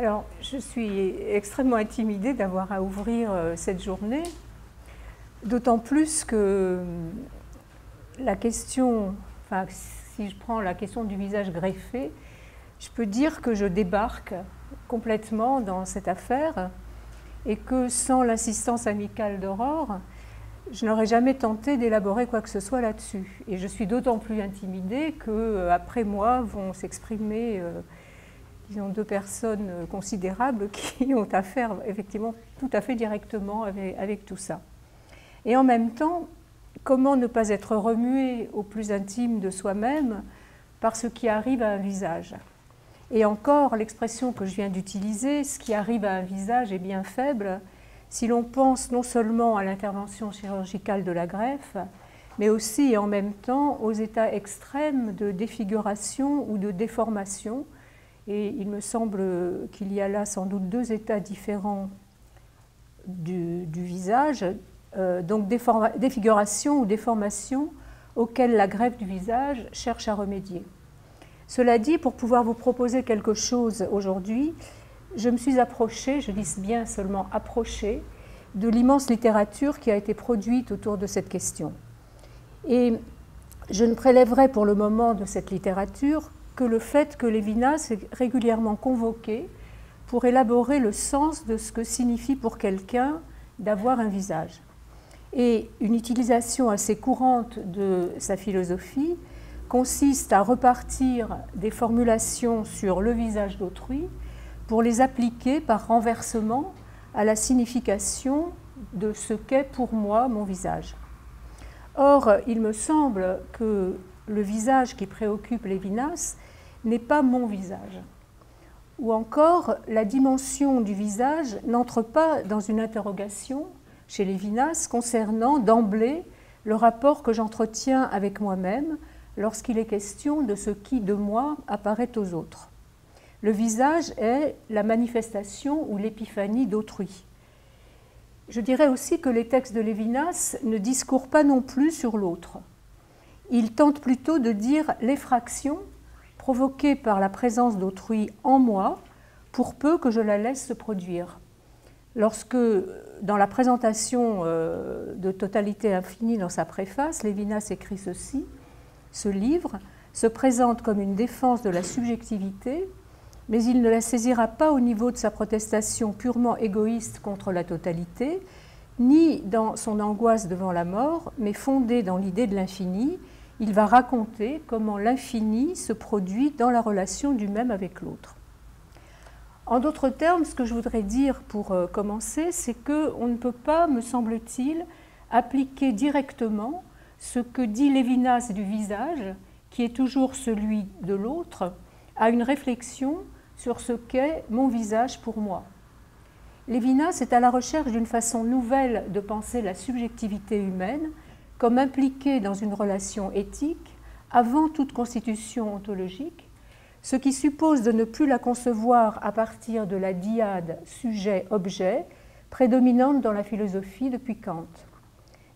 Alors, je suis extrêmement intimidée d'avoir à ouvrir cette journée, d'autant plus que la question, enfin, si je prends la question du visage greffé, je peux dire que je débarque complètement dans cette affaire et que sans l'assistance amicale d'Aurore, je n'aurais jamais tenté d'élaborer quoi que ce soit là-dessus. Et je suis d'autant plus intimidée qu'après moi vont s'exprimer disons, deux personnes considérables qui ont affaire effectivement tout à fait directement avec tout ça. Et en même temps, comment ne pas être remué au plus intime de soi-même par ce qui arrive à un visage? Et encore, l'expression que je viens d'utiliser, ce qui arrive à un visage, est bien faible si l'on pense non seulement à l'intervention chirurgicale de la greffe, mais aussi et en même temps aux états extrêmes de défiguration ou de déformation. Et il me semble qu'il y a là sans doute deux états différents du visage, donc défiguration ou déformation auxquelles la greffe du visage cherche à remédier. Cela dit, pour pouvoir vous proposer quelque chose aujourd'hui, je me suis approchée, je dis bien seulement approchée, de l'immense littérature qui a été produite autour de cette question. Et je ne prélèverai pour le moment de cette littérature que le fait que Lévinas est régulièrement convoqué pour élaborer le sens de ce que signifie pour quelqu'un d'avoir un visage. Et une utilisation assez courante de sa philosophie consiste à repartir des formulations sur le visage d'autrui pour les appliquer par renversement à la signification de ce qu'est pour moi mon visage. Or, il me semble que le visage qui préoccupe Lévinas n'est pas mon visage. Ou encore, la dimension du visage n'entre pas dans une interrogation chez Lévinas concernant d'emblée le rapport que j'entretiens avec moi-même lorsqu'il est question de ce qui, de moi, apparaît aux autres. Le visage est la manifestation ou l'épiphanie d'autrui. Je dirais aussi que les textes de Lévinas ne discourent pas non plus sur l'autre. Ils tentent plutôt de dire l'effraction provoquée par la présence d'autrui en moi, pour peu que je la laisse se produire. Lorsque, dans la présentation de Totalité infinie dans sa préface, Lévinas écrit ceci: ce livre se présente comme une défense de la subjectivité, mais il ne la saisira pas au niveau de sa protestation purement égoïste contre la totalité, ni dans son angoisse devant la mort, mais fondée dans l'idée de l'infini. Il va raconter comment l'infini se produit dans la relation du même avec l'autre. En d'autres termes, ce que je voudrais dire pour commencer, c'est qu'on ne peut pas, me semble-t-il, appliquer directement ce que dit Lévinas du visage, qui est toujours celui de l'autre, à une réflexion sur ce qu'est mon visage pour moi. Lévinas est à la recherche d'une façon nouvelle de penser la subjectivité humaine comme impliquée dans une relation éthique avant toute constitution ontologique, ce qui suppose de ne plus la concevoir à partir de la dyade sujet-objet prédominante dans la philosophie depuis Kant.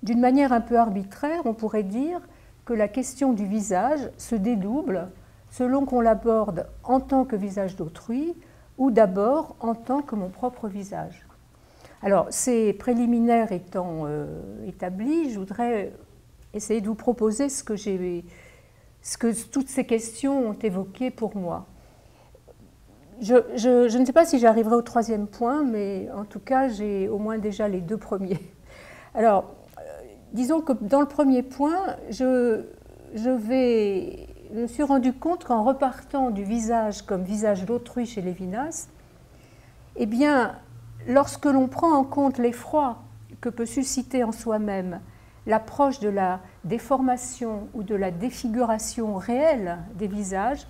D'une manière un peu arbitraire, on pourrait dire que la question du visage se dédouble selon qu'on l'aborde en tant que visage d'autrui ou d'abord en tant que mon propre visage. Alors, ces préliminaires étant établis, je voudrais essayer de vous proposer ce que toutes ces questions ont évoqué pour moi. Je ne sais pas si j'arriverai au troisième point, mais en tout cas, j'ai au moins déjà les deux premiers. Alors, disons que dans le premier point, je me suis rendu compte qu'en repartant du visage comme visage d'autrui chez Lévinas, eh bien, lorsque l'on prend en compte l'effroi que peut susciter en soi-même l'approche de la déformation ou de la défiguration réelle des visages,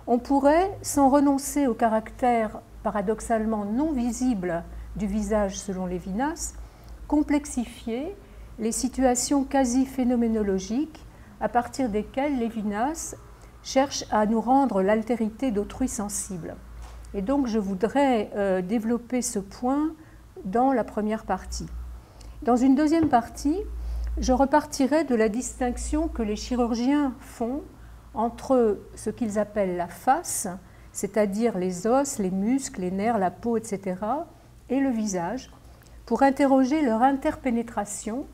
on pourrait, sans renoncer au caractère paradoxalement non visible du visage selon Lévinas, complexifier les situations quasi phénoménologiques à partir desquelles Lévinas cherche à nous rendre l'altérité d'autrui sensible. Et donc je voudrais développer ce point dans la première partie. Dans une deuxième partie, je repartirai de la distinction que les chirurgiens font entre ce qu'ils appellent la face c'est-à-dire les os, les muscles, les nerfs, la peau, etc., et le visage, pour interroger leur interpénétration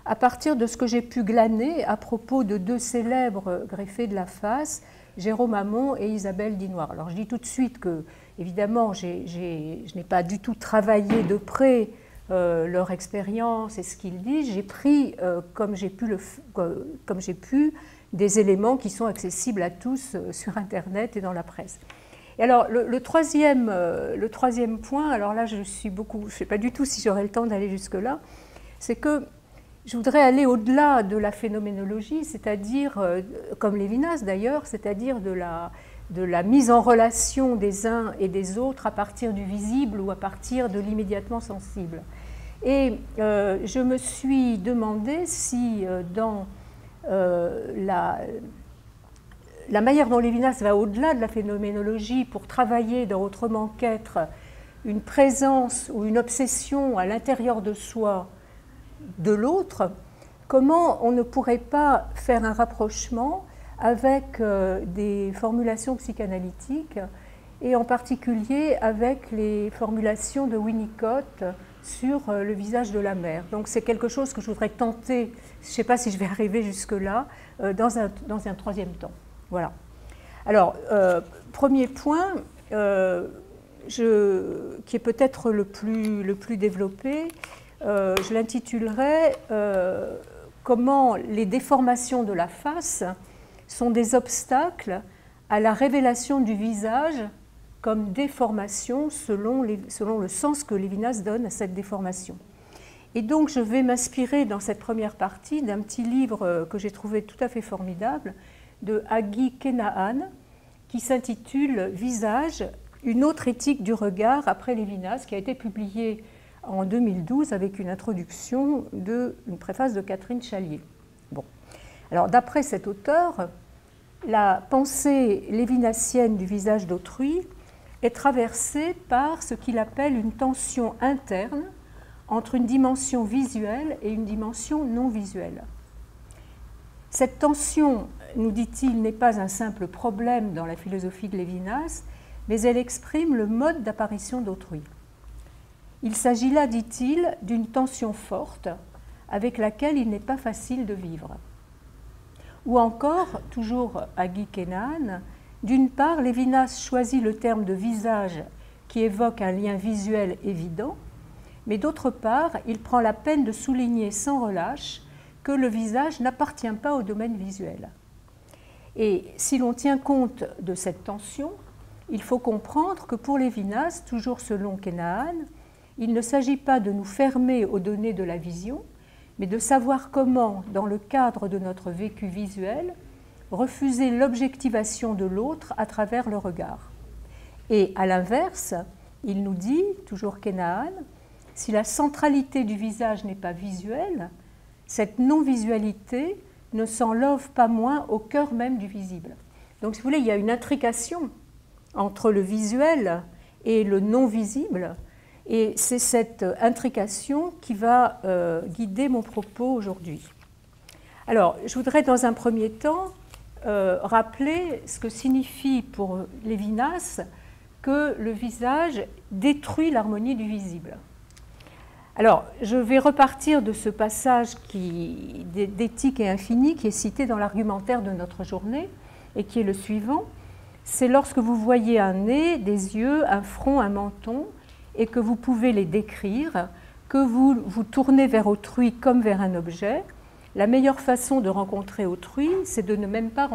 à partir de ce que j'ai pu glaner à propos de deux célèbres greffés de la face, Jérôme Hamon et Isabelle Dinoir. Alors je dis tout de suite que, évidemment, je n'ai pas du tout travaillé de près leur expérience et ce qu'ils disent. J'ai pris, comme j'ai pu, des éléments qui sont accessibles à tous sur Internet et dans la presse. Et alors, le troisième point, alors là, je ne sais pas du tout si j'aurai le temps d'aller jusque-là, c'est que je voudrais aller au-delà de la phénoménologie, c'est-à-dire, comme Lévinas d'ailleurs, c'est-à-dire de la mise en relation des uns et des autres à partir du visible ou à partir de l'immédiatement sensible. Et je me suis demandé si dans la manière dont Lévinas va au-delà de la phénoménologie pour travailler dans Autrement qu'être une présence ou une obsession à l'intérieur de soi de l'autre, comment on ne pourrait pas faire un rapprochement avec des formulations psychanalytiques et en particulier avec les formulations de Winnicott sur le visage de la mère. Donc c'est quelque chose que je voudrais tenter, je ne sais pas si je vais arriver jusque-là, dans un troisième temps. Voilà. Alors, premier point, qui est peut-être le plus développé, je l'intitulerai comment les déformations de la face sont des obstacles à la révélation du visage comme déformation selon le sens que Lévinas donne à cette déformation. Et donc je vais m'inspirer dans cette première partie d'un petit livre que j'ai trouvé tout à fait formidable de Hagi Kenahan qui s'intitule « Visage, une autre éthique du regard après Lévinas » qui a été publié en 2012 avec une introduction une préface de Catherine Chalier. Bon. Alors d'après cet auteur, la pensée lévinassienne du visage d'autrui est traversée par ce qu'il appelle une tension interne entre une dimension visuelle et une dimension non visuelle. Cette tension, nous dit-il, n'est pas un simple problème dans la philosophie de Lévinas, mais elle exprime le mode d'apparition d'autrui. Il s'agit là, dit-il, d'une tension forte avec laquelle il n'est pas facile de vivre. Ou encore, toujours à Guy Kenahan, d'une part, Lévinas choisit le terme de visage qui évoque un lien visuel évident, mais d'autre part, il prend la peine de souligner sans relâche que le visage n'appartient pas au domaine visuel. Et si l'on tient compte de cette tension, il faut comprendre que pour Lévinas, toujours selon Kenahan, il ne s'agit pas de nous fermer aux données de la vision, mais de savoir comment, dans le cadre de notre vécu visuel, refuser l'objectivation de l'autre à travers le regard. Et à l'inverse, il nous dit, toujours Kenahan, si la centralité du visage n'est pas visuelle, cette non-visualité ne s'enlove pas moins au cœur même du visible. Donc, si vous voulez, il y a une intrication entre le visuel et le non-visible, et c'est cette intrication qui va guider mon propos aujourd'hui. Alors, je voudrais dans un premier temps rappeler ce que signifie pour Lévinas que le visage détruit l'harmonie du visible. Alors, je vais repartir de ce passage d'éthique et infini qui est cité dans l'argumentaire de notre journée et qui est le suivant. C'est lorsque vous voyez un nez, des yeux, un front, un menton et que vous pouvez les décrire, que vous vous tournez vers autrui comme vers un objet. La meilleure façon de rencontrer autrui, c'est de ne même pas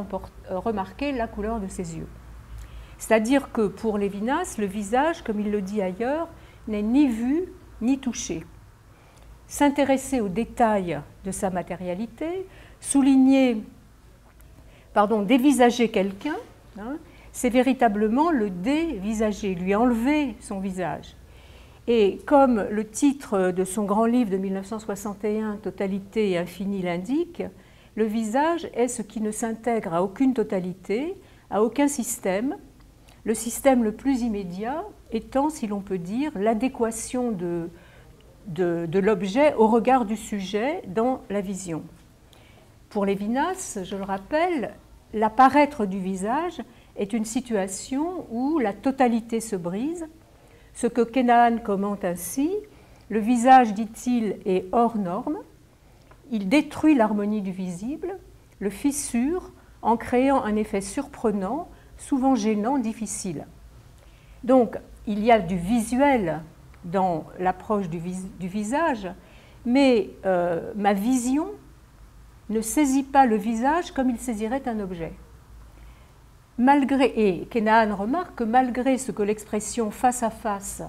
remarquer la couleur de ses yeux. C'est-à-dire que pour Lévinas, le visage, comme il le dit ailleurs, n'est ni vu ni touché. S'intéresser aux détails de sa matérialité, dévisager quelqu'un, c'est véritablement le dévisager, lui enlever son visage. Et comme le titre de son grand livre de 1961, Totalité et infini, l'indique, le visage est ce qui ne s'intègre à aucune totalité, à aucun système, le système le plus immédiat étant, si l'on peut dire, l'adéquation de l'objet au regard du sujet dans la vision. Pour Lévinas, je le rappelle, l'apparaître du visage est une situation où la totalité se brise, ce que Kenaan commente ainsi: le visage, dit-il, est hors norme, il détruit l'harmonie du visible, le fissure en créant un effet surprenant, souvent gênant, difficile. Donc, il y a du visuel dans l'approche du visage, mais ma vision ne saisit pas le visage comme il saisirait un objet. Et Kenaan remarque que malgré ce que l'expression face à face,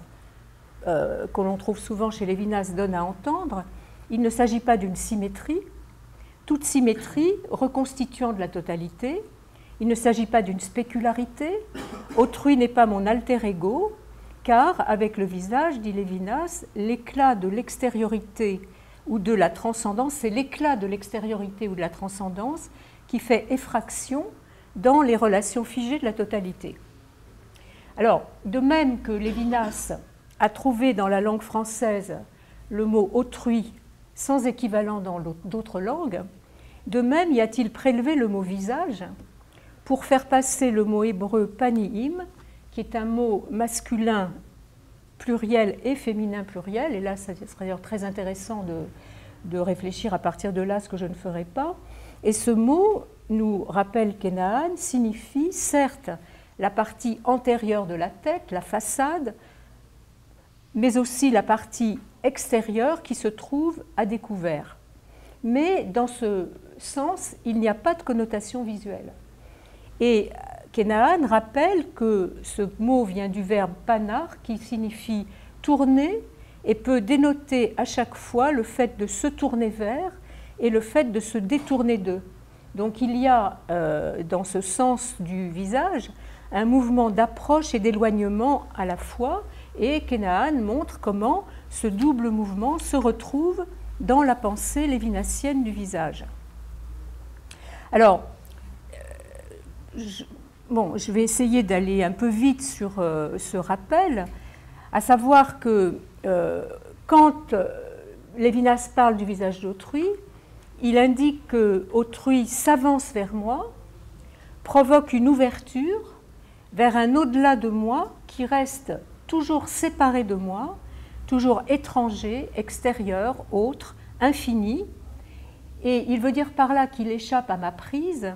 que l'on trouve souvent chez Lévinas, donne à entendre, il ne s'agit pas d'une symétrie, toute symétrie reconstituant de la totalité. Il ne s'agit pas d'une spécularité. Autrui n'est pas mon alter ego, car avec le visage, dit Lévinas, l'éclat de l'extériorité ou de la transcendance, c'est l'éclat de l'extériorité ou de la transcendance qui fait effraction dans les relations figées de la totalité. Alors, de même que Lévinas a trouvé dans la langue française le mot autrui sans équivalent dans d'autres langues, de même y a-t-il prélevé le mot visage pour faire passer le mot hébreu paniim, qui est un mot masculin pluriel et féminin pluriel, et là ça serait d'ailleurs très intéressant de réfléchir à partir de là, ce que je ne ferai pas. Et ce mot, nous rappelle Kenaan, signifie certes la partie antérieure de la tête, la façade, mais aussi la partie extérieure qui se trouve à découvert. Mais dans ce sens, il n'y a pas de connotation visuelle. Et Kenaan rappelle que ce mot vient du verbe panar, qui signifie tourner et peut dénoter à chaque fois le fait de se tourner vers et le fait de se détourner d'eux. Donc il y a dans ce sens du visage un mouvement d'approche et d'éloignement à la fois, et Kenaan montre comment ce double mouvement se retrouve dans la pensée lévinassienne du visage. Alors, je vais essayer d'aller un peu vite sur ce rappel, à savoir que quand Lévinas parle du visage d'autrui, il indique que autrui s'avance vers moi, provoque une ouverture vers un au-delà de moi qui reste toujours séparé de moi, toujours étranger, extérieur, autre, infini. Et il veut dire par là qu'il échappe à ma prise,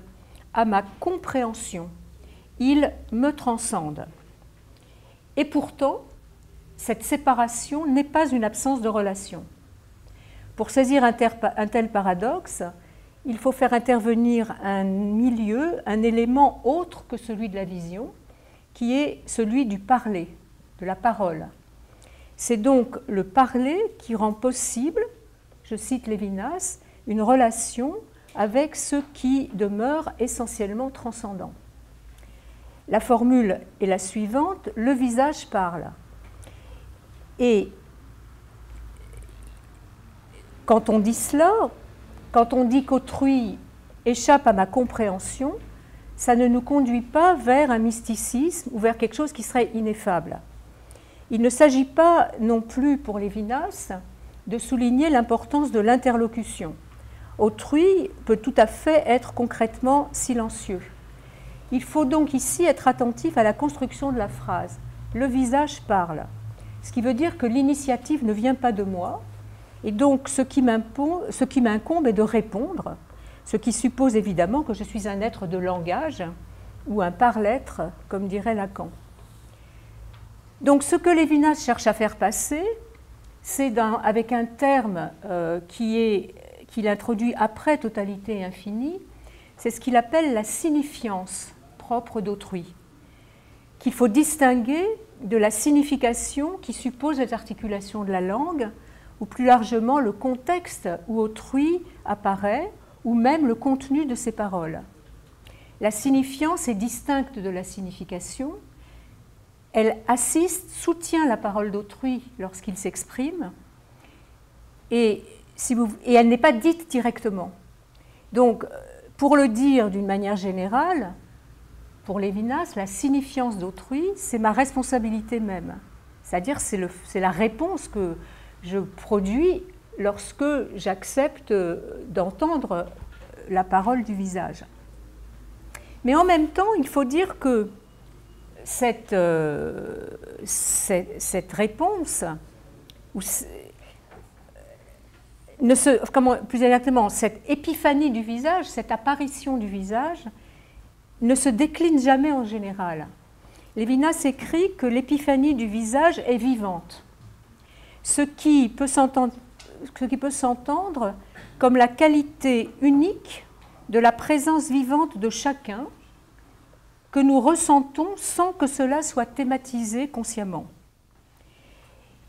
à ma compréhension. Il me transcende. Et pourtant, cette séparation n'est pas une absence de relation. Pour saisir un tel paradoxe, il faut faire intervenir un milieu, un élément autre que celui de la vision, qui est celui du parler, de la parole. C'est donc le parler qui rend possible, je cite Lévinas, une relation avec ce qui demeure essentiellement transcendant. La formule est la suivante: le visage parle. Et quand on dit cela, quand on dit qu'autrui échappe à ma compréhension, ça ne nous conduit pas vers un mysticisme ou vers quelque chose qui serait ineffable. Il ne s'agit pas non plus pour Lévinas de souligner l'importance de l'interlocution. Autrui peut tout à fait être concrètement silencieux. Il faut donc ici être attentif à la construction de la phrase. Le visage parle, ce qui veut dire que l'initiative ne vient pas de moi, et donc ce qui m'incombe est de répondre, ce qui suppose évidemment que je suis un être de langage ou un par-l'être, comme dirait Lacan. Donc ce que Lévinas cherche à faire passer, c'est avec un terme qu'il introduit après totalité et infini, c'est ce qu'il appelle la signifiance propre d'autrui, qu'il faut distinguer de la signification qui suppose les articulations de la langue, ou plus largement le contexte où autrui apparaît, ou même le contenu de ses paroles. La signifiance est distincte de la signification. Elle assiste, soutient la parole d'autrui lorsqu'il s'exprime, et elle n'est pas dite directement. Donc, pour le dire d'une manière générale, pour Lévinas, la signifiance d'autrui, c'est ma responsabilité même. C'est-à-dire, c'est la réponse que je produis lorsque j'accepte d'entendre la parole du visage. Mais en même temps, il faut dire que cette réponse, plus exactement, cette épiphanie du visage, cette apparition du visage, ne se décline jamais en général. Lévinas écrit que l'épiphanie du visage est vivante, ce qui peut s'entendre comme la qualité unique de la présence vivante de chacun que nous ressentons sans que cela soit thématisé consciemment.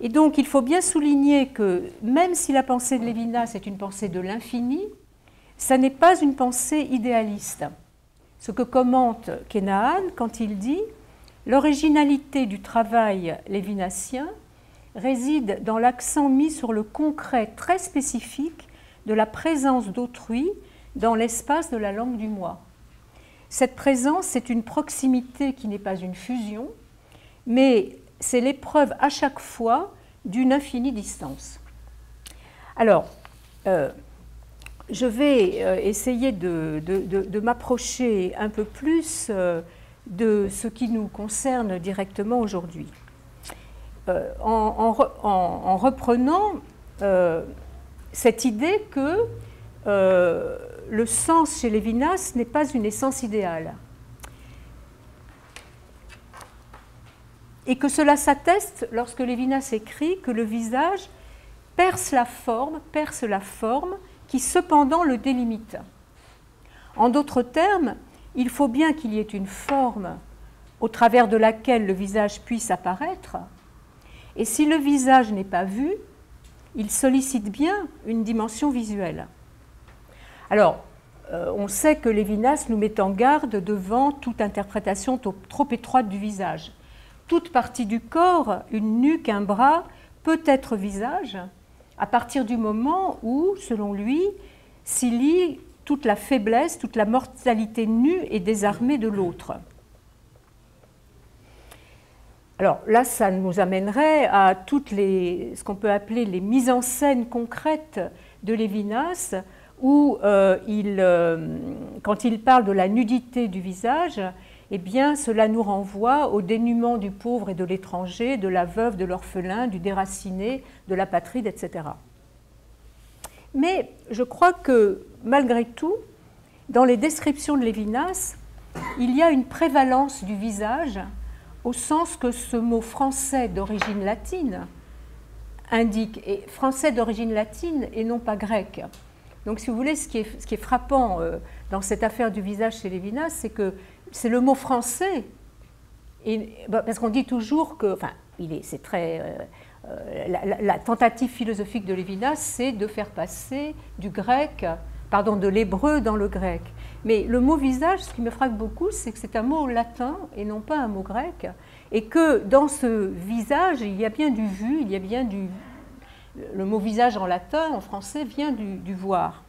Et donc il faut bien souligner que même si la pensée de Lévinas est une pensée de l'infini, ça n'est pas une pensée idéaliste. Ce que commente Kenahan quand il dit « L'originalité du travail lévinassien réside dans l'accent mis sur le concret très spécifique de la présence d'autrui dans l'espace de la langue du moi. Cette présence, c'est une proximité qui n'est pas une fusion, mais c'est l'épreuve à chaque fois d'une infinie distance. » Alors, je vais essayer de m'approcher un peu plus de ce qui nous concerne directement aujourd'hui. En reprenant cette idée que le sens chez Lévinas n'est pas une essence idéale. Et que cela s'atteste lorsque Lévinas écrit que le visage perce la forme qui cependant le délimite. En d'autres termes, il faut bien qu'il y ait une forme au travers de laquelle le visage puisse apparaître, et si le visage n'est pas vu, il sollicite bien une dimension visuelle. Alors, on sait que Lévinas nous met en garde devant toute interprétation trop étroite du visage. Toute partie du corps, une nuque, un bras, peut être visage à partir du moment où, selon lui, s'y lie toute la faiblesse, toute la mortalité nue et désarmée de l'autre. Alors là, ça nous amènerait à ce qu'on peut appeler les mises en scène concrètes de Lévinas, où quand il parle de la nudité du visage, eh bien, cela nous renvoie au dénuement du pauvre et de l'étranger, de la veuve, de l'orphelin, du déraciné, de l'apatride, etc. Mais je crois que, malgré tout, dans les descriptions de Lévinas, il y a une prévalence du visage, au sens que ce mot français d'origine latine indique, et français d'origine latine et non pas grec. Donc, si vous voulez, ce qui est frappant dans cette affaire du visage chez Lévinas, c'est que c'est le mot français, parce qu'on dit toujours que, enfin, c'est très, la tentative philosophique de Lévinas, c'est de faire passer de l'hébreu dans le grec. Mais le mot visage, ce qui me frappe beaucoup, c'est que c'est un mot latin et non pas un mot grec, et que dans ce visage, il y a bien du vu, il y a bien le mot visage en latin, en français, vient du voir.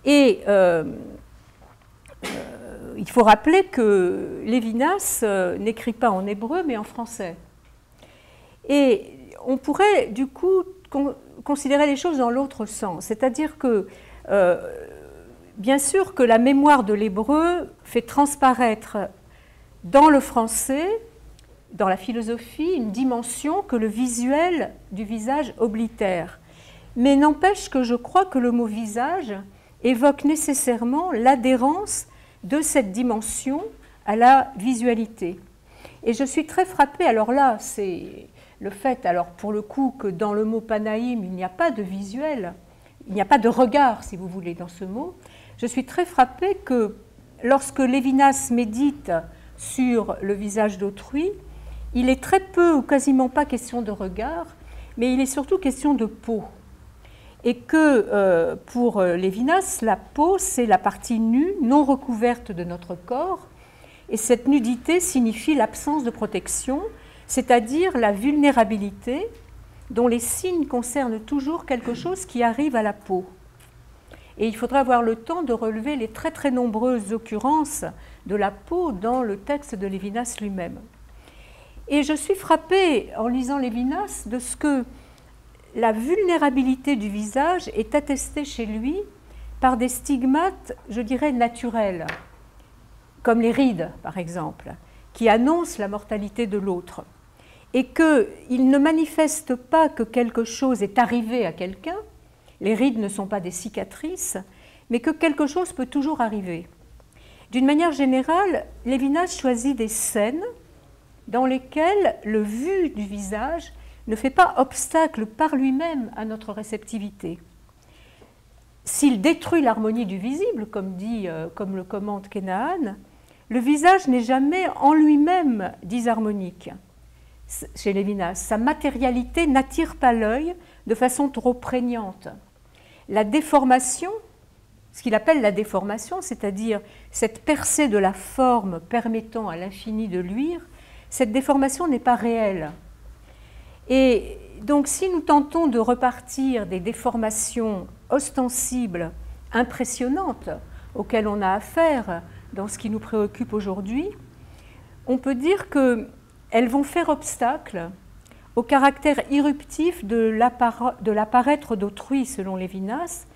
Et il faut rappeler que Lévinas n'écrit pas en hébreu, mais en français. Et on pourrait, du coup, considérer les choses dans l'autre sens, c'est-à-dire que, bien sûr que la mémoire de l'hébreu fait transparaître dans le français, dans la philosophie, une dimension que le visuel du visage oblitère. Mais n'empêche que je crois que le mot visage évoque nécessairement l'adhérence de cette dimension à la visualité. Et je suis très frappée, alors là, c'est le fait, alors pour le coup, que dans le mot panaïm, il n'y a pas de visuel, il n'y a pas de regard, si vous voulez, dans ce mot. Je suis très frappée que lorsque Lévinas médite sur le visage d'autrui, il est très peu ou quasiment pas question de regard, mais il est surtout question de peau. Et que pour Lévinas, la peau, c'est la partie nue, non recouverte de notre corps, et cette nudité signifie l'absence de protection, c'est-à-dire la vulnérabilité dont les signes concernent toujours quelque chose qui arrive à la peau. Et il faudra avoir le temps de relever les très très nombreuses occurrences de la peau dans le texte de Lévinas lui-même. Et je suis frappée, en lisant Lévinas, de ce que la vulnérabilité du visage est attestée chez lui par des stigmates, je dirais, naturels. comme les rides par exemple, qui annoncent la mortalité de l'autre, et qu'il ne manifeste pas que quelque chose est arrivé à quelqu'un, les rides ne sont pas des cicatrices, mais que quelque chose peut toujours arriver. D'une manière générale, Lévinas choisit des scènes dans lesquelles le vu du visage ne fait pas obstacle par lui-même à notre réceptivité. S'il détruit l'harmonie du visible, comme le commente Kenaan, le visage n'est jamais en lui-même disharmonique. Chez Lévinas, sa matérialité n'attire pas l'œil de façon trop prégnante. La déformation, ce qu'il appelle la déformation, c'est-à-dire cette percée de la forme permettant à l'infini de luire, cette déformation n'est pas réelle. Et donc si nous tentons de repartir des déformations ostensibles, impressionnantes, auxquelles on a affaire dans ce qui nous préoccupe aujourd'hui, on peut dire qu'elles vont faire obstacle au caractère irruptif de l'apparaître d'autrui, selon Lévinas.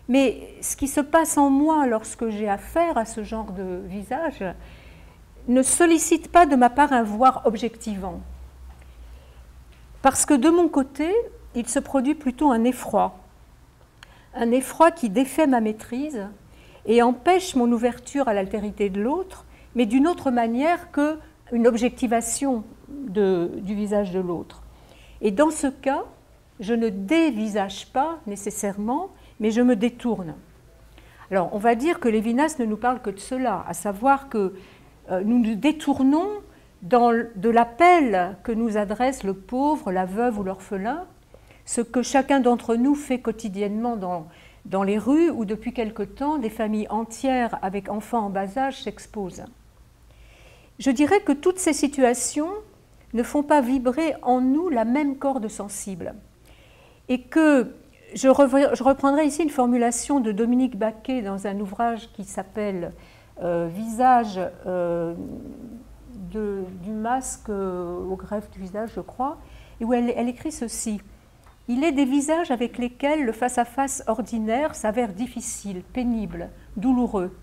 Mais ce qui se passe en moi lorsque j'ai affaire à ce genre de visage ne sollicite pas de ma part un voir objectivant. Parce que de mon côté, il se produit plutôt un effroi qui défait ma maîtrise et empêche mon ouverture à l'altérité de l'autre, mais d'une autre manière qu'une objectivation du visage de l'autre. Et dans ce cas, je ne dévisage pas nécessairement, mais je me détourne. Alors, on va dire que Lévinas ne nous parle que de cela, à savoir que nous nous détournons de l'appel que nous adresse le pauvre, la veuve ou l'orphelin, ce que chacun d'entre nous fait quotidiennement dans les rues où depuis quelque temps des familles entières avec enfants en bas âge s'exposent. Je dirais que toutes ces situations ne font pas vibrer en nous la même corde sensible et que je reprendrai ici une formulation de Dominique Baquet dans un ouvrage qui s'appelle Visage du masque au greffe du visage, je crois, et où elle écrit ceci. Il est des visages avec lesquels le face-à-face ordinaire s'avère difficile, pénible, douloureux.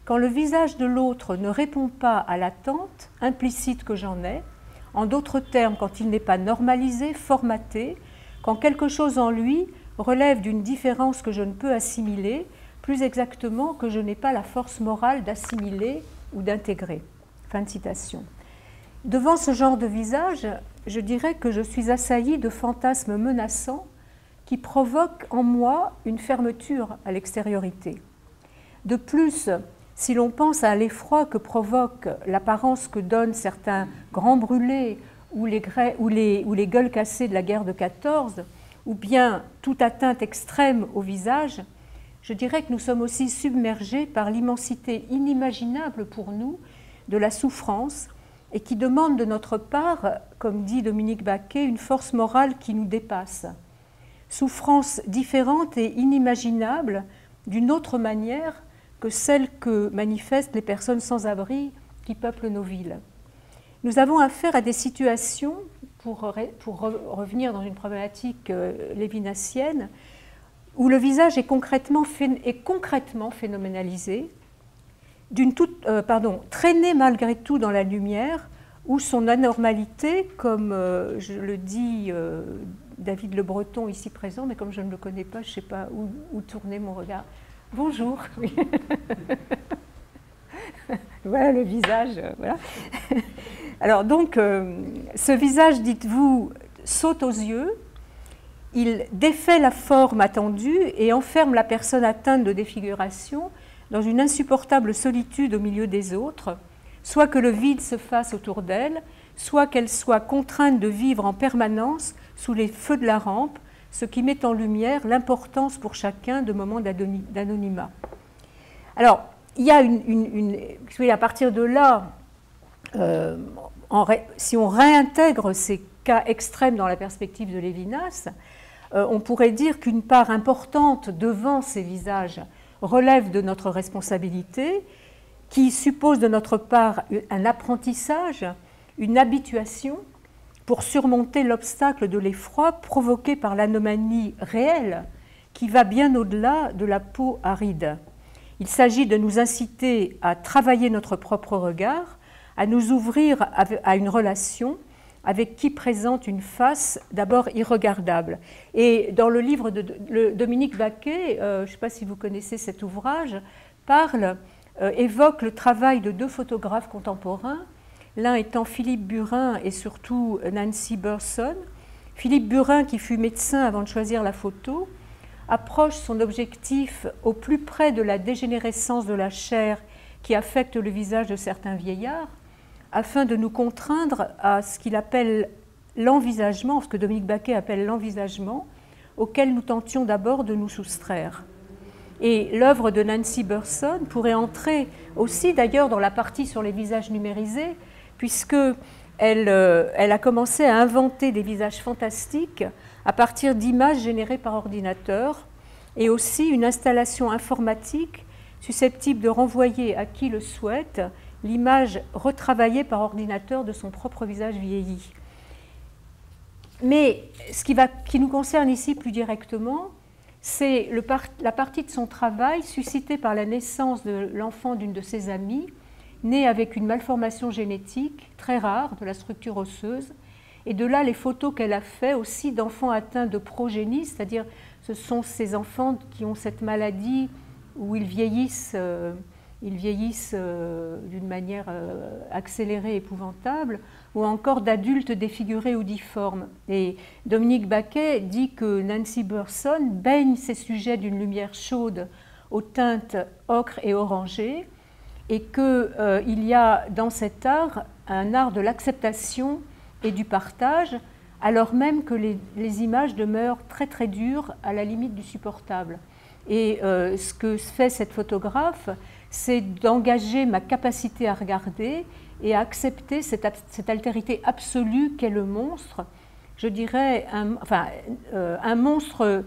Quand le visage de l'autre ne répond pas à l'attente implicite que j'en ai, en d'autres termes, quand il n'est pas normalisé, formaté, quand quelque chose en lui relève d'une différence que je ne peux assimiler, plus exactement que je n'ai pas la force morale d'assimiler ou d'intégrer. Fin de citation. Devant ce genre de visage, je dirais que je suis assaillie de fantasmes menaçants qui provoquent en moi une fermeture à l'extériorité. De plus, si l'on pense à l'effroi que provoque l'apparence que donnent certains grands brûlés ou les gueules cassées de la guerre de 14, ou bien toute atteinte extrême au visage, je dirais que nous sommes aussi submergés par l'immensité inimaginable pour nous de la souffrance et qui demande de notre part, comme dit Dominique Baquet, une force morale qui nous dépasse. Souffrance différente et inimaginable d'une autre manière que celle que manifestent les personnes sans abri qui peuplent nos villes. Nous avons affaire à des situations, pour revenir dans une problématique lévinassienne, où le visage est concrètement phénoménalisé, traîné malgré tout dans la lumière, où son anormalité, comme je le dit David Le Breton ici présent, mais comme je ne le connais pas, je ne sais pas où tourner mon regard. Bonjour. Voilà le visage. Voilà. Alors donc, ce visage, dites-vous, saute aux yeux, il défait la forme attendue et enferme la personne atteinte de défiguration dans une insupportable solitude au milieu des autres, soit que le vide se fasse autour d'elle, soit qu'elle soit contrainte de vivre en permanence sous les feux de la rampe, ce qui met en lumière l'importance pour chacun de moments d'anonymat. Alors, il y a à partir de là, si on réintègre ces cas extrêmes dans la perspective de Lévinas, on pourrait dire qu'une part importante devant ces visages relève de notre responsabilité, qui suppose de notre part un apprentissage, une habituation pour surmonter l'obstacle de l'effroi provoqué par l'anomalie réelle qui va bien au-delà de la peau aride. Il s'agit de nous inciter à travailler notre propre regard, à nous ouvrir à une relation avec qui présente une face d'abord irregardable. Et dans le livre de Dominique Baquet, je ne sais pas si vous connaissez cet ouvrage, évoque le travail de deux photographes contemporains, l'un étant Philippe Burin et surtout Nancy Burson. Philippe Burin, qui fut médecin avant de choisir la photo, approche son objectif au plus près de la dégénérescence de la chair qui affecte le visage de certains vieillards, afin de nous contraindre à ce qu'il appelle l'envisagement, ce que Dominique Baquet appelle l'envisagement, auquel nous tentions d'abord de nous soustraire. Et l'œuvre de Nancy Burson pourrait entrer aussi d'ailleurs dans la partie sur les visages numérisés, puisqu'elle a commencé à inventer des visages fantastiques à partir d'images générées par ordinateur, et aussi une installation informatique susceptible de renvoyer à qui le souhaite l'image retravaillée par ordinateur de son propre visage vieilli. Mais ce qui nous concerne ici plus directement, c'est la partie de son travail suscitée par la naissance de l'enfant d'une de ses amies, né avec une malformation génétique très rare de la structure osseuse, et de là les photos qu'elle a faites aussi d'enfants atteints de progénie, c'est-à-dire ce sont ces enfants qui ont cette maladie où ils vieillissent d'une manière accélérée, épouvantable, ou encore d'adultes défigurés ou difformes. Et Dominique Baquet dit que Nancy Burson baigne ses sujets d'une lumière chaude aux teintes ocre et orangées, et qu'il y a dans cet art un art de l'acceptation et du partage, alors même que les images demeurent très très dures, à la limite du supportable. Et ce que fait cette photographe, c'est d'engager ma capacité à regarder et à accepter cette altérité absolue qu'est le monstre, je dirais un monstre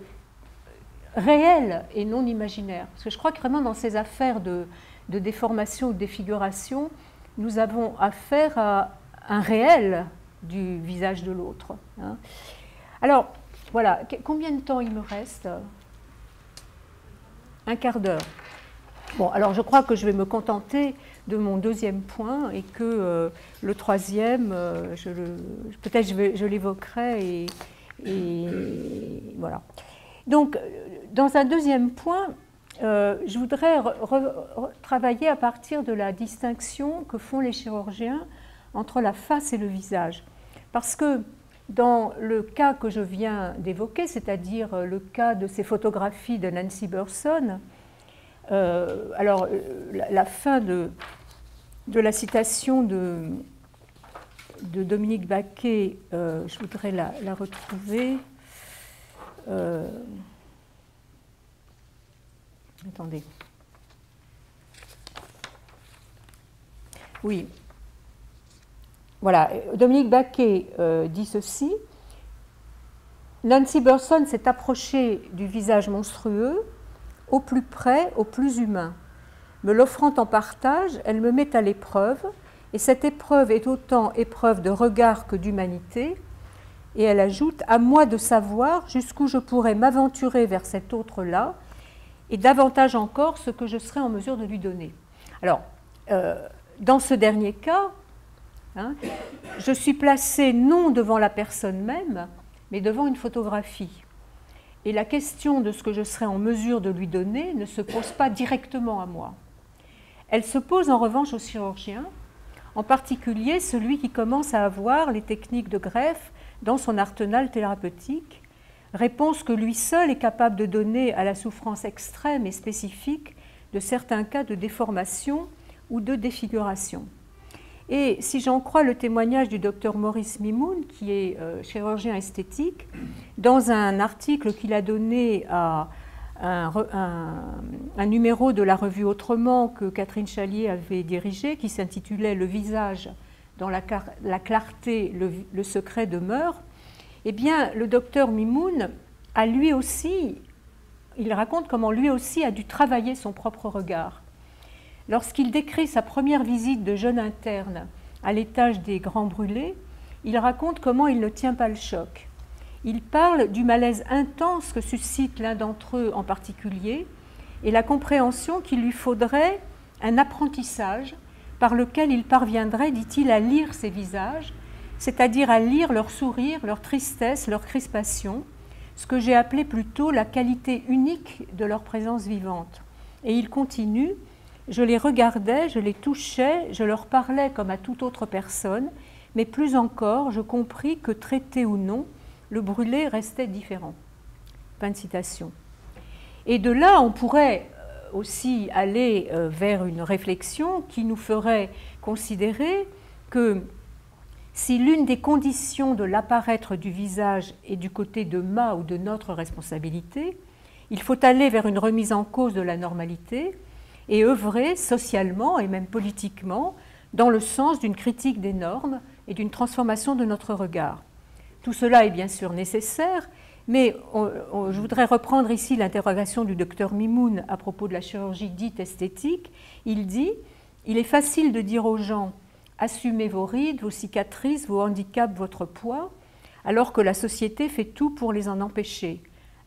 réel et non imaginaire. Parce que je crois que vraiment dans ces affaires de déformation ou de défiguration, nous avons affaire à un réel du visage de l'autre. Hein. Alors, voilà, combien de temps il me reste ? Un quart d'heure. Bon, alors je crois que je vais me contenter de mon deuxième point et que le troisième, peut-être je l'évoquerai et voilà. Donc, dans un deuxième point, je voudrais travailler à partir de la distinction que font les chirurgiens entre la face et le visage. Parce que dans le cas que je viens d'évoquer, c'est-à-dire le cas de ces photographies de Nancy Burson, alors la fin de la citation de Dominique Baquet, je voudrais la retrouver. Attendez. Oui. Voilà, Dominique Baquet dit ceci. Nancy Burson s'est approchée du visage monstrueux au plus près, au plus humain. Me l'offrant en partage, elle me met à l'épreuve, et cette épreuve est autant épreuve de regard que d'humanité. Et elle ajoute, à moi de savoir jusqu'où je pourrais m'aventurer vers cet autre-là, et davantage encore ce que je serai en mesure de lui donner. Alors, dans ce dernier cas, je suis placée non devant la personne même, mais devant une photographie. Et la question de ce que je serai en mesure de lui donner ne se pose pas directement à moi. Elle se pose en revanche au chirurgien, en particulier celui qui commence à avoir les techniques de greffe dans son arsenal thérapeutique, réponse que lui seul est capable de donner à la souffrance extrême et spécifique de certains cas de déformation ou de défiguration. Et si j'en crois le témoignage du docteur Maurice Mimoun, qui est chirurgien esthétique, dans un article qu'il a donné à un numéro de la revue Autrement que Catherine Chalier avait dirigé, qui s'intitulait « Le visage dans la clarté, le secret demeure », eh bien, le docteur Mimoun a lui aussi, il raconte comment lui aussi a dû travailler son propre regard. Lorsqu'il décrit sa première visite de jeune interne à l'étage des Grands Brûlés, il raconte comment il ne tient pas le choc. Il parle du malaise intense que suscite l'un d'entre eux en particulier et la compréhension qu'il lui faudrait un apprentissage par lequel il parviendrait, dit-il, à lire ces visages, c'est-à-dire à lire leur sourire, leur tristesse, leur crispation, ce que j'ai appelé plutôt la qualité unique de leur présence vivante. Et il continue, je les regardais, je les touchais, je leur parlais comme à toute autre personne, mais plus encore, je compris que traité ou non, le brûlé restait différent. Fin de citation. Et de là, on pourrait aussi aller vers une réflexion qui nous ferait considérer que si l'une des conditions de l'apparaître du visage est du côté de ma ou de notre responsabilité, il faut aller vers une remise en cause de la normalité et œuvrer socialement et même politiquement dans le sens d'une critique des normes et d'une transformation de notre regard. Tout cela est bien sûr nécessaire, mais je voudrais reprendre ici l'interrogation du docteur Mimoun à propos de la chirurgie dite esthétique. Il dit « Il est facile de dire aux gens « Assumez vos rides, vos cicatrices, vos handicaps, votre poids », alors que la société fait tout pour les en empêcher.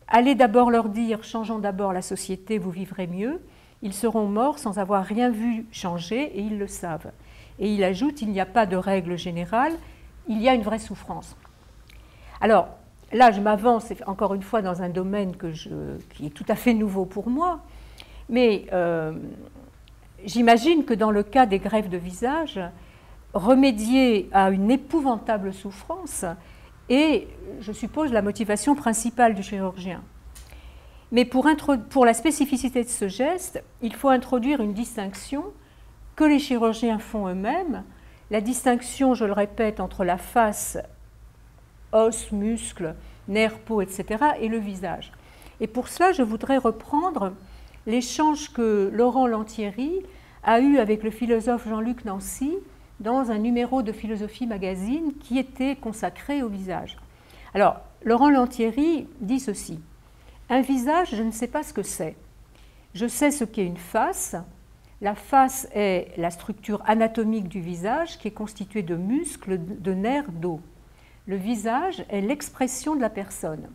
Allez d'abord leur dire « Changeons d'abord la société, vous vivrez mieux ». Ils seront morts sans avoir rien vu changer et ils le savent. Et il ajoute « Il n'y a pas de règle générale, il y a une vraie souffrance ». Alors, là, je m'avance encore une fois dans un domaine qui est tout à fait nouveau pour moi, mais j'imagine que dans le cas des greffes de visage, remédier à une épouvantable souffrance est, je suppose, la motivation principale du chirurgien. Mais pour la spécificité de ce geste, il faut introduire une distinction que les chirurgiens font eux-mêmes, la distinction, je le répète, entre la face, os, muscles, nerfs, peau, etc., et le visage. Et pour cela, je voudrais reprendre l'échange que Laurent Lantieri a eu avec le philosophe Jean-Luc Nancy dans un numéro de Philosophie Magazine qui était consacré au visage. Alors, Laurent Lantieri dit ceci. « Un visage, je ne sais pas ce que c'est. Je sais ce qu'est une face. La face est la structure anatomique du visage qui est constituée de muscles, de nerfs, d'os. Le visage est l'expression de la personne. »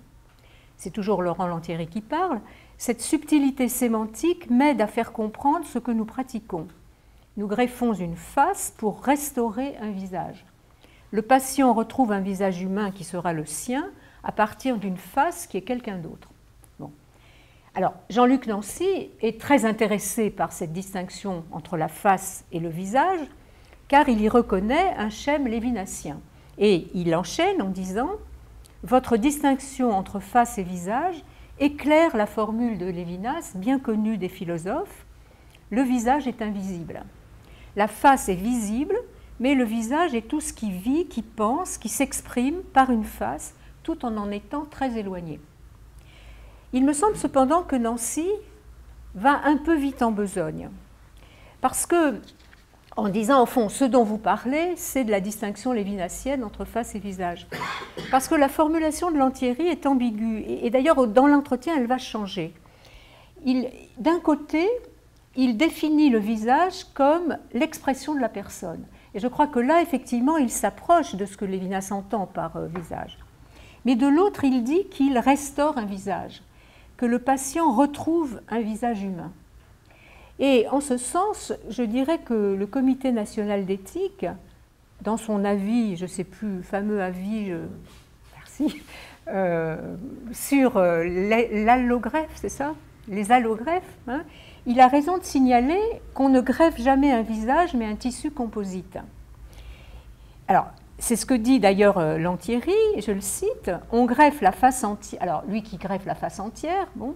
C'est toujours Laurent Lantieri qui parle. « Cette subtilité sémantique m'aide à faire comprendre ce que nous pratiquons. Nous greffons une face pour restaurer un visage. Le patient retrouve un visage humain qui sera le sien à partir d'une face qui est quelqu'un d'autre. » Bon. Alors, Jean-Luc Nancy est très intéressé par cette distinction entre la face et le visage, car il y reconnaît un schème lévinassien. Et il enchaîne en disant « Votre distinction entre face et visage éclaire la formule de Lévinas, bien connue des philosophes. Le visage est invisible. La face est visible, mais le visage est tout ce qui vit, qui pense, qui s'exprime par une face, tout en étant très éloigné. » Il me semble cependant que Nancy va un peu vite en besogne, parce que, en disant au fond, ce dont vous parlez, c'est de la distinction lévinassienne entre face et visage. Parce que la formulation de Lantieri est ambiguë, et d'ailleurs dans l'entretien, elle va changer. D'un côté, il définit le visage comme l'expression de la personne. Et je crois que là, effectivement, il s'approche de ce que Lévinas entend par visage. Mais de l'autre, il dit qu'il restaure un visage, que le patient retrouve un visage humain. Et en ce sens, je dirais que le Comité national d'éthique, dans son avis, je ne sais plus, fameux avis, merci, sur l'allogreffe, c'est ça? Les allogreffes, hein, il a raison de signaler qu'on ne greffe jamais un visage, mais un tissu composite. Alors, c'est ce que dit d'ailleurs Lantieri, je le cite, on greffe la face entière, alors lui qui greffe la face entière, bon,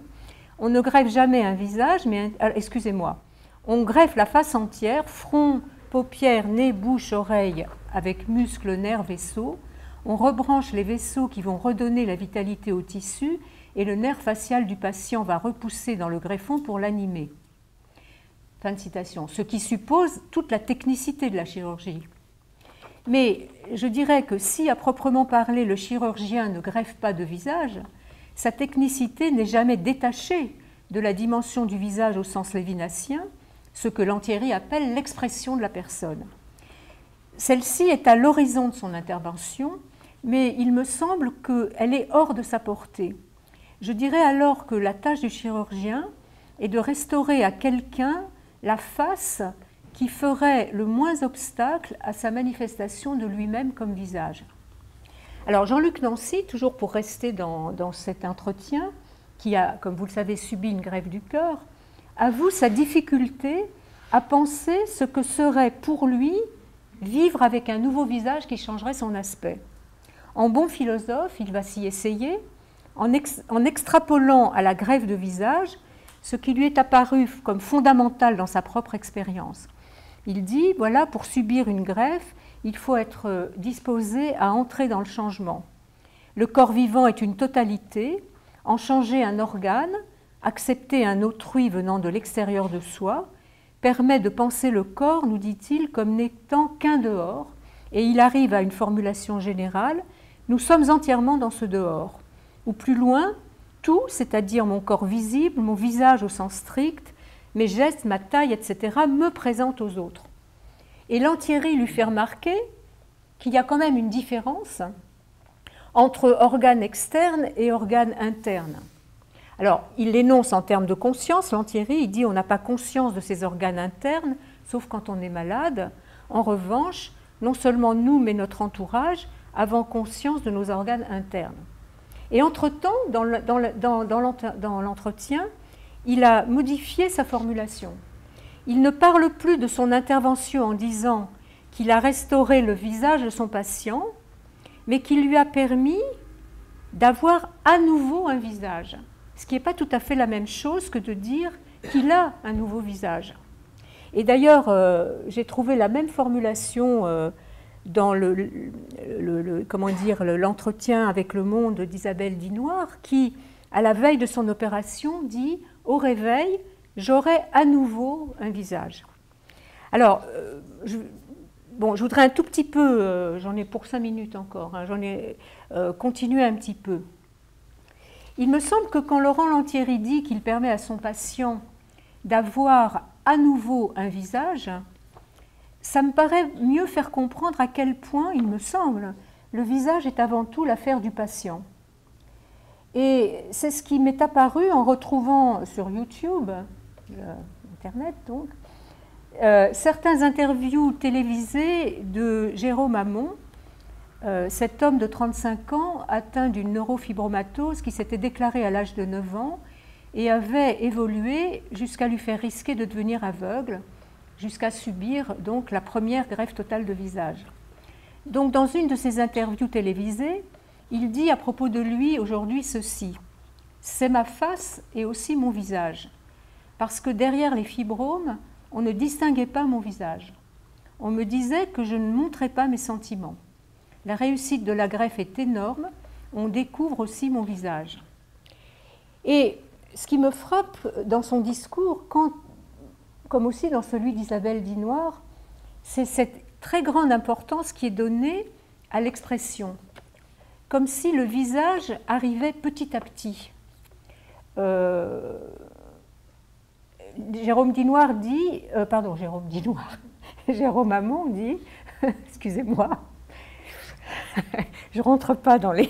on ne greffe jamais un visage, mais excusez-moi, on greffe la face entière, front, paupières, nez, bouche, oreille, avec muscles, nerfs, vaisseaux, on rebranche les vaisseaux qui vont redonner la vitalité au tissu et le nerf facial du patient va repousser dans le greffon pour l'animer. Fin de citation. Ce qui suppose toute la technicité de la chirurgie. Mais je dirais que si, à proprement parler, le chirurgien ne greffe pas de visage, sa technicité n'est jamais détachée de la dimension du visage au sens lévinassien, ce que Lantieri appelle l'expression de la personne. Celle-ci est à l'horizon de son intervention, mais il me semble qu'elle est hors de sa portée. Je dirais alors que la tâche du chirurgien est de restaurer à quelqu'un la face qui ferait le moins obstacle à sa manifestation de lui-même comme visage. Alors Jean-Luc Nancy, toujours pour rester dans cet entretien, qui a, comme vous le savez, subi une greffe du cœur, avoue sa difficulté à penser ce que serait pour lui vivre avec un nouveau visage qui changerait son aspect. En bon philosophe, il va s'y essayer, en extrapolant à la greffe de visage ce qui lui est apparu comme fondamental dans sa propre expérience. Il dit, voilà, pour subir une greffe, il faut être disposé à entrer dans le changement. Le corps vivant est une totalité, en changer un organe, accepter un autrui venant de l'extérieur de soi, permet de penser le corps, nous dit-il, comme n'étant qu'un dehors, et il arrive à une formulation générale, nous sommes entièrement dans ce dehors. Ou plus loin, tout, c'est-à-dire mon corps visible, mon visage au sens strict, mes gestes, ma taille, etc., me présentent aux autres. Et Lantieri lui fait remarquer qu'il y a quand même une différence entre organes externes et organes internes. Alors, il l'énonce en termes de conscience, Lantieri, il dit on n'a pas conscience de ces organes internes, sauf quand on est malade. En revanche, non seulement nous, mais notre entourage, avons conscience de nos organes internes. Et entre-temps, dans l'entretien, il a modifié sa formulation. Il ne parle plus de son intervention en disant qu'il a restauré le visage de son patient, mais qu'il lui a permis d'avoir à nouveau un visage. Ce qui n'est pas tout à fait la même chose que de dire qu'il a un nouveau visage. Et d'ailleurs, j'ai trouvé la même formulation dans l'entretien avec Le Monde d'Isabelle Dinoir, qui, à la veille de son opération, dit « Au réveil, j'aurai à nouveau un visage ». Alors, je voudrais un tout petit peu, j'en ai pour 5 minutes encore, hein, continuer un petit peu. Il me semble que quand Laurent Lantieri dit qu'il permet à son patient d'avoir à nouveau un visage, ça me paraît mieux faire comprendre à quel point, il me semble, le visage est avant tout l'affaire du patient. Et c'est ce qui m'est apparu en retrouvant sur YouTube, Internet donc, certains interviews télévisées de Jérôme Hamon, cet homme de 35 ans atteint d'une neurofibromatose qui s'était déclarée à l'âge de 9 ans et avait évolué jusqu'à lui faire risquer de devenir aveugle, jusqu'à subir donc la première greffe totale de visage. Donc dans une de ses interviews télévisées, il dit à propos de lui aujourd'hui ceci: « C'est ma face et aussi mon visage, parce que derrière les fibromes, on ne distinguait pas mon visage. On me disait que je ne montrais pas mes sentiments. La réussite de la greffe est énorme, on découvre aussi mon visage. » Et ce qui me frappe dans son discours, comme aussi dans celui d'Isabelle Dinoir, c'est cette très grande importance qui est donnée à l'expression, comme si le visage arrivait petit à petit. Jérôme Hamon dit, excusez-moi, je rentre pas dans les...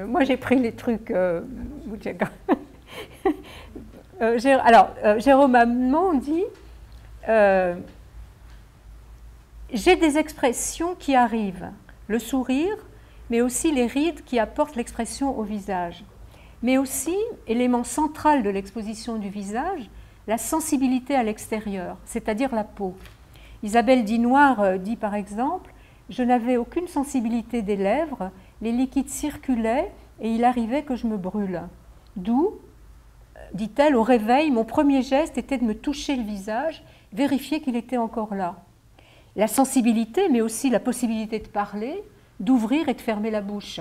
moi j'ai pris les trucs... Jérôme Hamon dit j'ai des expressions qui arrivent, le sourire, mais aussi les rides qui apportent l'expression au visage. Mais aussi, élément central de l'exposition du visage, la sensibilité à l'extérieur, c'est-à-dire la peau. Isabelle Dinoir dit par exemple « Je n'avais aucune sensibilité des lèvres, les liquides circulaient et il arrivait que je me brûle. D'où, dit-elle, au réveil, mon premier geste était de me toucher le visage, vérifier qu'il était encore là. La sensibilité, mais aussi la possibilité de parler, d'ouvrir et de fermer la bouche.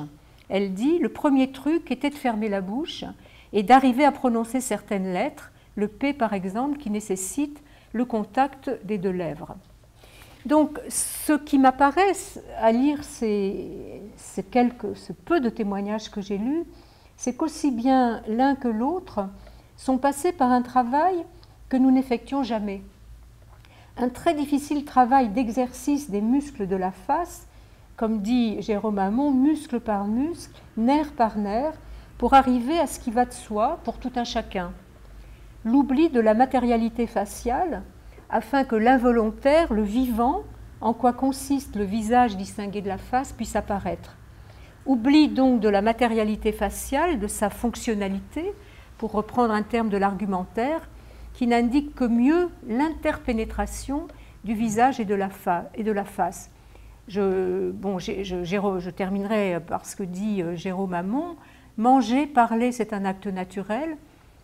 Elle dit, le premier truc était de fermer la bouche et d'arriver à prononcer certaines lettres, le P par exemple, qui nécessite le contact des deux lèvres. Donc, ce qui m'apparaît à lire ce peu de témoignages que j'ai lus, c'est qu'aussi bien l'un que l'autre sont passés par un travail que nous n'effectuons jamais. Un très difficile travail d'exercice des muscles de la face, comme dit Jérôme Hamon, muscle par muscle, nerf par nerf, pour arriver à ce qui va de soi pour tout un chacun. l'oubli de la matérialité faciale, afin que l'involontaire, le vivant, en quoi consiste le visage distingué de la face, puisse apparaître. Oubli donc de la matérialité faciale, de sa fonctionnalité, pour reprendre un terme de l'argumentaire, qui n'indique que mieux l'interpénétration du visage et de la face. Je terminerai par ce que dit Jérôme Hamon. Manger, parler, c'est un acte naturel,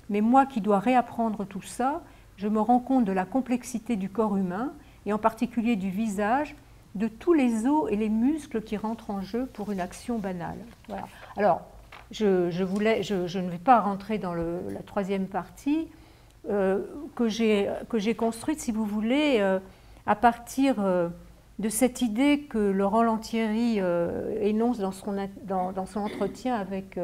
mais moi qui dois réapprendre tout ça, je me rends compte de la complexité du corps humain, et en particulier du visage, de tous les os et les muscles qui rentrent en jeu pour une action banale. Voilà. Alors, je ne vais pas rentrer dans la troisième partie que j'ai construite, si vous voulez, à partir de cette idée que Laurent Lantieri énonce dans son entretien avec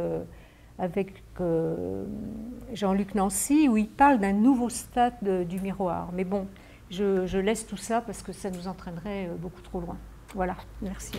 Jean-Luc Nancy, où il parle d'un nouveau stade du miroir. Mais bon, je laisse tout ça parce que ça nous entraînerait beaucoup trop loin. Voilà, merci.